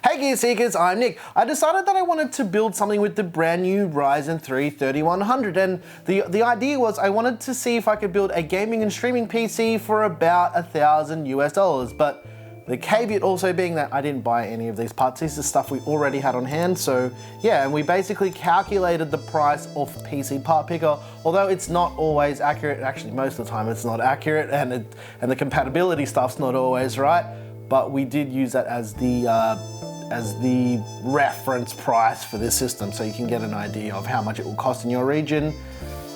Hey Gear Seekers, I'm Nick. I decided that I wanted to build something with the brand new Ryzen 3 3100, and the idea was I wanted to see if I could build a gaming and streaming PC for about $1,000 US, but the caveat also being that I didn't buy any of these parts. This is stuff we already had on hand, so yeah, and we basically calculated the price off PC Part Picker, although it's not always accurate. Actually, most of the time it's not accurate, and the compatibility stuff's not always right, but we did use that as the reference price for this system, so you can get an idea of how much it will cost in your region.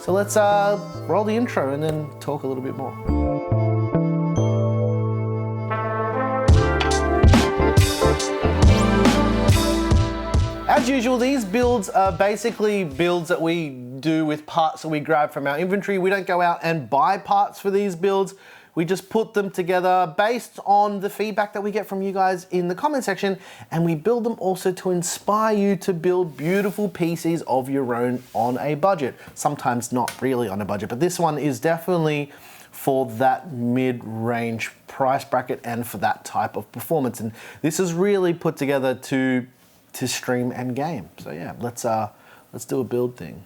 So let's roll the intro and then talk a little bit more. As usual, these builds are basically builds that we do with parts that we grab from our inventory. We don't go out and buy parts for these builds. We just put them together based on the feedback that we get from you guys in the comment section, and we build them also to inspire you to build beautiful PCs of your own on a budget. Sometimes not really on a budget, but this one is definitely for that mid-range price bracket and for that type of performance. And this is really put together to stream and game. So yeah, let's do a build thing.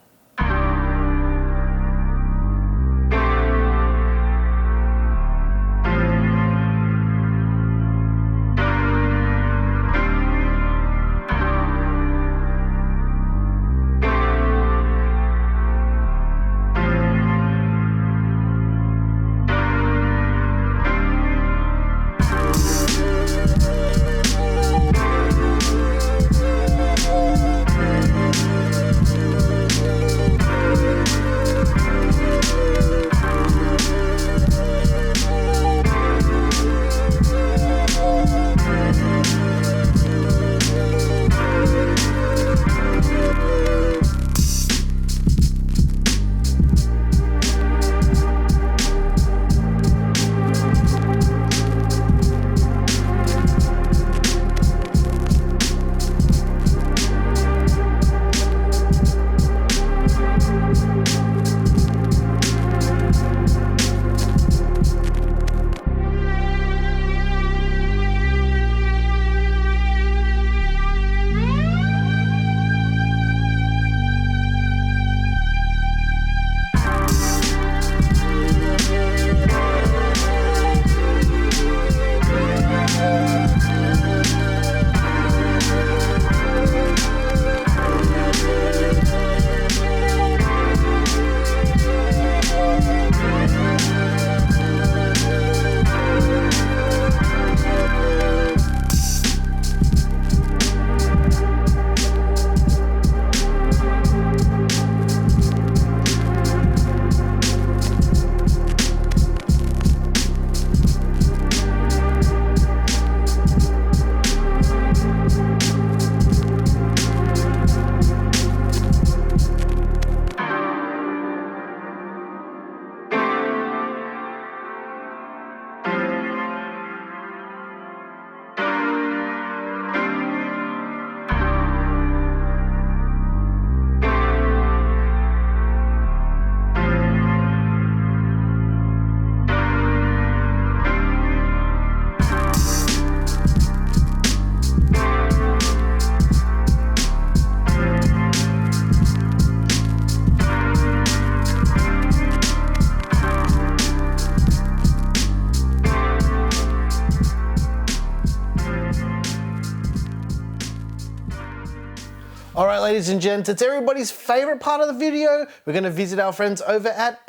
All right, ladies and gents, it's everybody's favorite part of the video. We're gonna visit our friends over at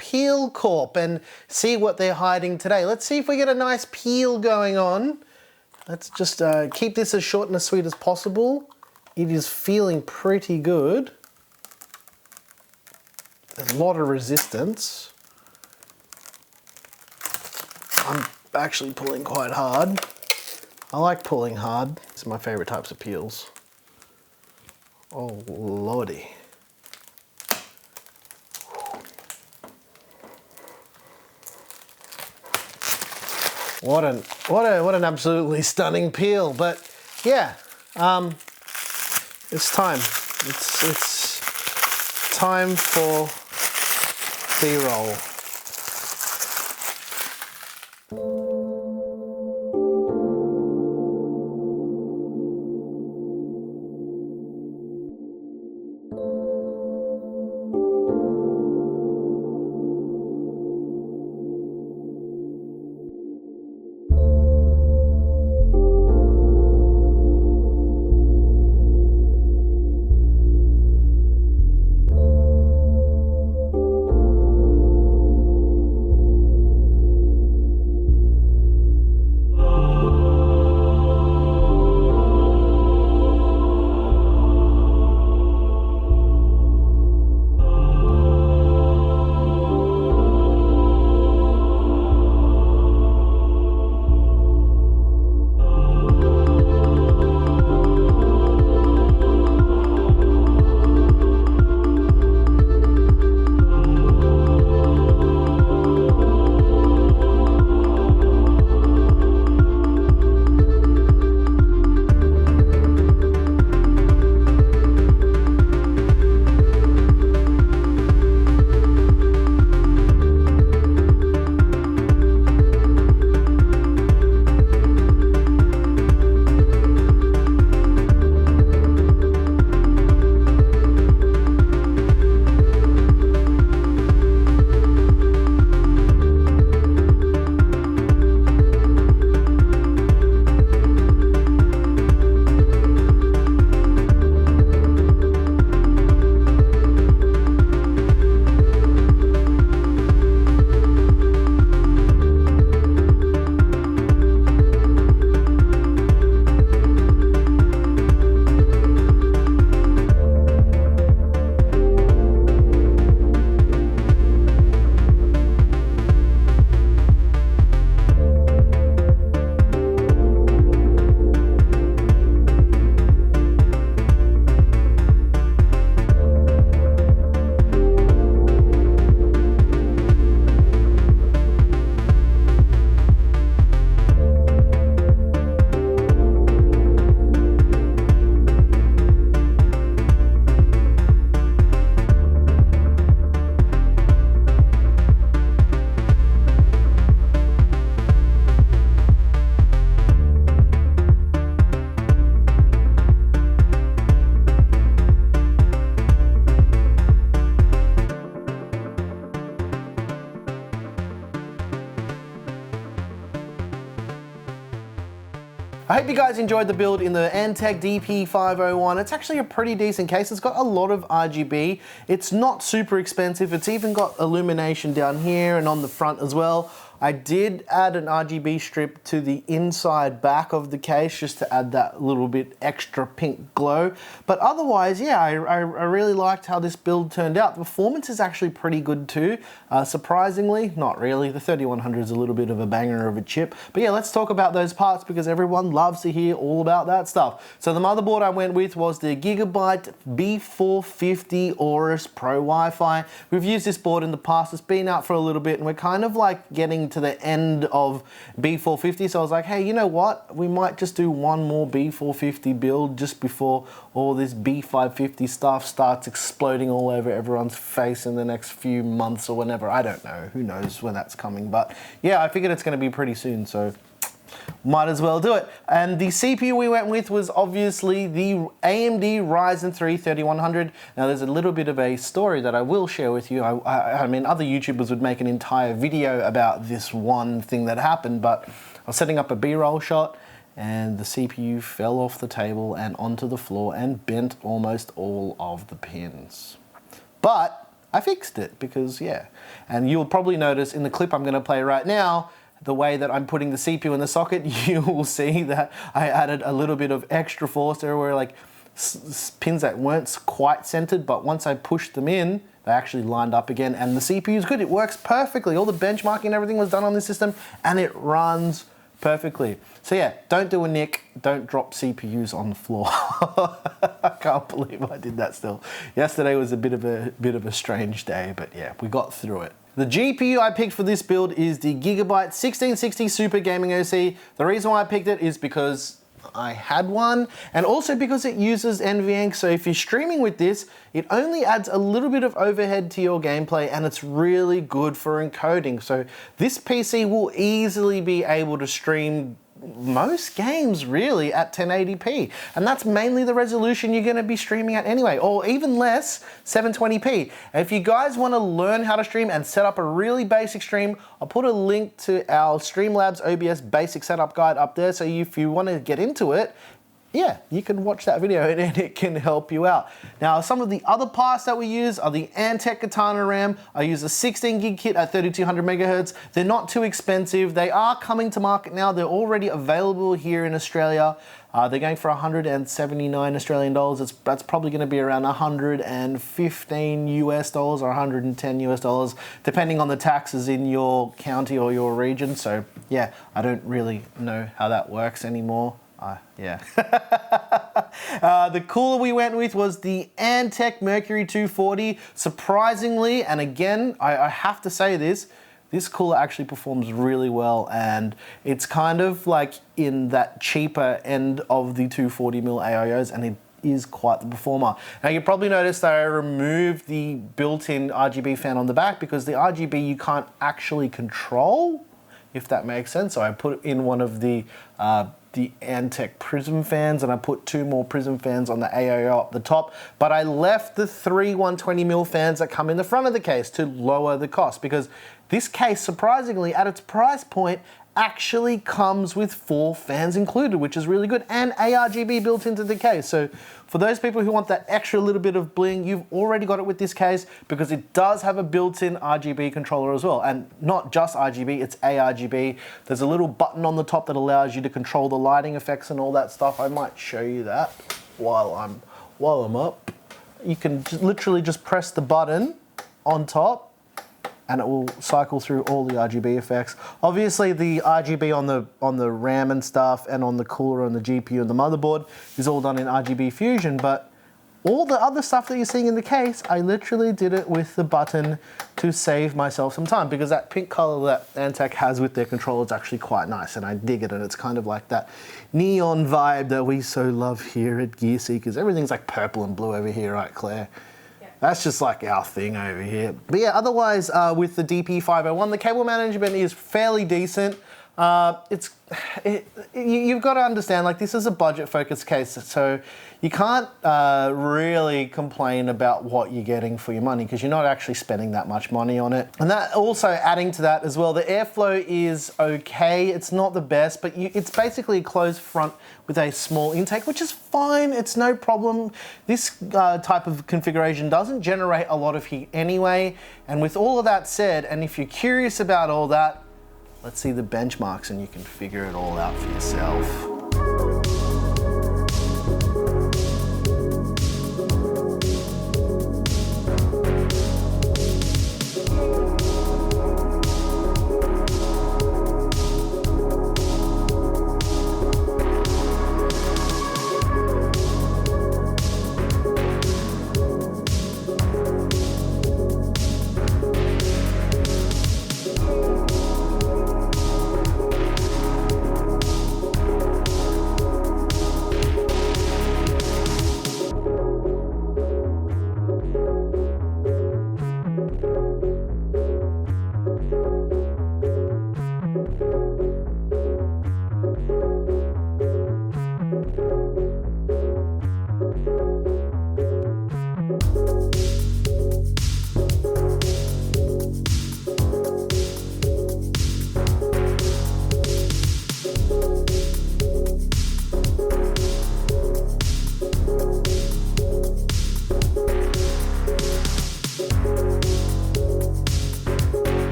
Corp and see what they're hiding today. Let's see if we get a nice peel going on. Let's just keep this as short and as sweet as possible. It is feeling pretty good. There's a lot of resistance. I'm actually pulling quite hard. I like pulling hard. These are my favorite types of peels. Oh lordy. What an absolutely stunning peel. But yeah, it's time. It's time for B-roll. I hope you guys enjoyed the build in the Antec DP501. It's actually a pretty decent case. It's got a lot of RGB. It's not super expensive. It's even got illumination down here and on the front as well. I did add an RGB strip to the inside back of the case just to add that little bit extra pink glow. But otherwise, yeah, I really liked how this build turned out. The performance is actually pretty good too. Surprisingly, not really. The 3100 is a little bit of a banger of a chip. But yeah, let's talk about those parts because everyone loves to hear all about that stuff. So the motherboard I went with was the Gigabyte B450 Aorus Pro Wi-Fi. We've used this board in the past. It's been out for a little bit and we're kind of like getting to the end of B450, so I was like, hey, you know what, we might just do one more B450 build just before all this B550 stuff starts exploding all over everyone's face in the next few months or whenever. I don't know, who knows when that's coming, but yeah, I figured it's going to be pretty soon, so might as well do it. And the CPU we went with was obviously the AMD Ryzen 3 3100. Now there's a little bit of a story that I will share with you. I mean, other YouTubers would make an entire video about this one thing that happened, but I was setting up a B-roll shot and the CPU fell off the table and onto the floor and bent almost all of the pins. But I fixed it because, yeah. And you'll probably notice in the clip I'm going to play right now, the way that I'm putting the CPU in the socket, you will see that I added a little bit of extra force. There were like pins that weren't quite centered, but once I pushed them in, they actually lined up again, and the CPU is good. It works perfectly. All the benchmarking and everything was done on this system, and it runs perfectly. So yeah, don't do a nick, don't drop CPUs on the floor. I can't believe I did that still. Yesterday was a bit of a strange day, but yeah, we got through it. The GPU I picked for this build is the Gigabyte 1660 Super Gaming OC. The reason why I picked it is because I had one, and also because it uses NVENC, so if you're streaming with this, it only adds a little bit of overhead to your gameplay, and it's really good for encoding. So this PC will easily be able to stream most games really at 1080p, and that's mainly the resolution you're going to be streaming at anyway, or even less, 720p. And if you guys want to learn how to stream and set up a really basic stream, I'll put a link to our Streamlabs OBS basic setup guide up there, so if you want to get into it, yeah, you can watch that video and it can help you out. Now, some of the other parts that we use are the Antec Katana RAM. I use a 16 gig kit at 3200 megahertz. They're not too expensive. They are coming to market now. They're already available here in Australia. They're going for 179 Australian dollars. That's probably going to be around 115 US dollars or 110 US dollars, depending on the taxes in your county or your region. So yeah, I don't really know how that works anymore. Yeah. The cooler we went with was the Antec Mercury 240. Surprisingly, and again, I have to say this cooler actually performs really well, and it's kind of like in that cheaper end of the 240mm AIOs, and it is quite the performer. Now you probably noticed that I removed the built-in RGB fan on the back because the RGB you can't actually control, if that makes sense. So I put in one of the Antec Prism fans, and I put two more Prism fans on the AIO up the top, but I left the three 120mm fans that come in the front of the case to lower the cost, because this case, surprisingly, at its price point, actually comes with 4 fans included, which is really good, and ARGB built into the case. So for those people who want that extra little bit of bling, you've already got it with this case, because it does have a built-in RGB controller as well, and not just RGB, it's ARGB. There's a little button on the top that allows you to control the lighting effects and all that stuff. I might show you that while I'm up. You can literally just press the button on top, and it will cycle through all the RGB effects. Obviously, the RGB on the RAM and stuff, and on the cooler and the GPU and the motherboard is all done in RGB Fusion, but all the other stuff that you're seeing in the case, I literally did it with the button to save myself some time, because that pink color that Antec has with their controller is actually quite nice, and I dig it, and it's kind of like that neon vibe that we so love here at Gear Seekers. Everything's like purple and blue over here, right, Claire? That's just like our thing over here. But yeah, otherwise with the DP501, the cable management is fairly decent. You've got to understand, like, this is a budget-focused case, so you can't really complain about what you're getting for your money because you're not actually spending that much money on it. And that also adding to that as well, the airflow is okay. It's not the best, but it's basically a closed front with a small intake, which is fine. It's no problem. This type of configuration doesn't generate a lot of heat anyway. And with all of that said, and if you're curious about all that, let's see the benchmarks and you can figure it all out for yourself.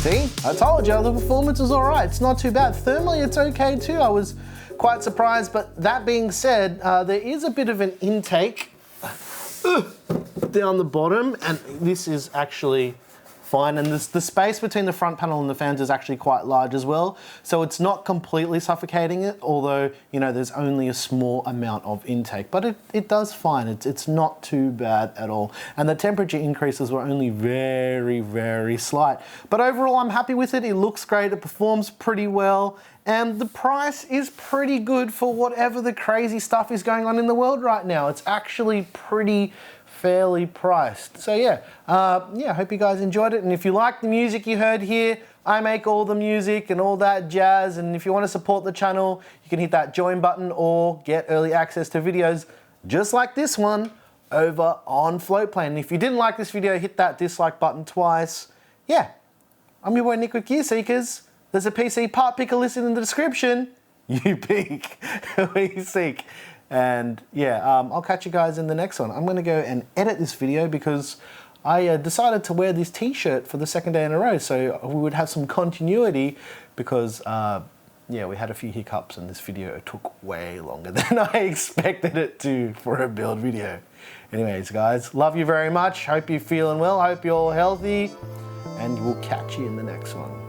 See, I told you the performance was all right. It's not too bad. Thermally, it's okay too. I was quite surprised, but that being said, there is a bit of an intake down the bottom, and this is actually fine. And the space between the front panel and the fans is actually quite large as well. So it's not completely suffocating it, although, you know, there's only a small amount of intake, but it does fine. It's not too bad at all. And the temperature increases were only very, very slight. But overall, I'm happy with it. It looks great. It performs pretty well. And the price is pretty good for whatever the crazy stuff is going on in the world right now. It's actually pretty fairly priced. So yeah, I hope you guys enjoyed it. And if you like the music you heard here, I make all the music and all that jazz. And if you want to support the channel, you can hit that join button or get early access to videos just like this one over on Floatplane. And if you didn't like this video, hit that dislike button twice. Yeah, I'm your boy Nick with Gear Seekers. There's a PC part picker listed in the description. You pick where you seek. And yeah, I'll catch you guys in the next one. I'm going to go and edit this video because I decided to wear this t-shirt for the second day in a row, so we would have some continuity because yeah, we had a few hiccups and this video took way longer than I expected it to for a build video. Anyways guys, love you very much. Hope you're feeling well. Hope you're all healthy, and we'll catch you in the next one.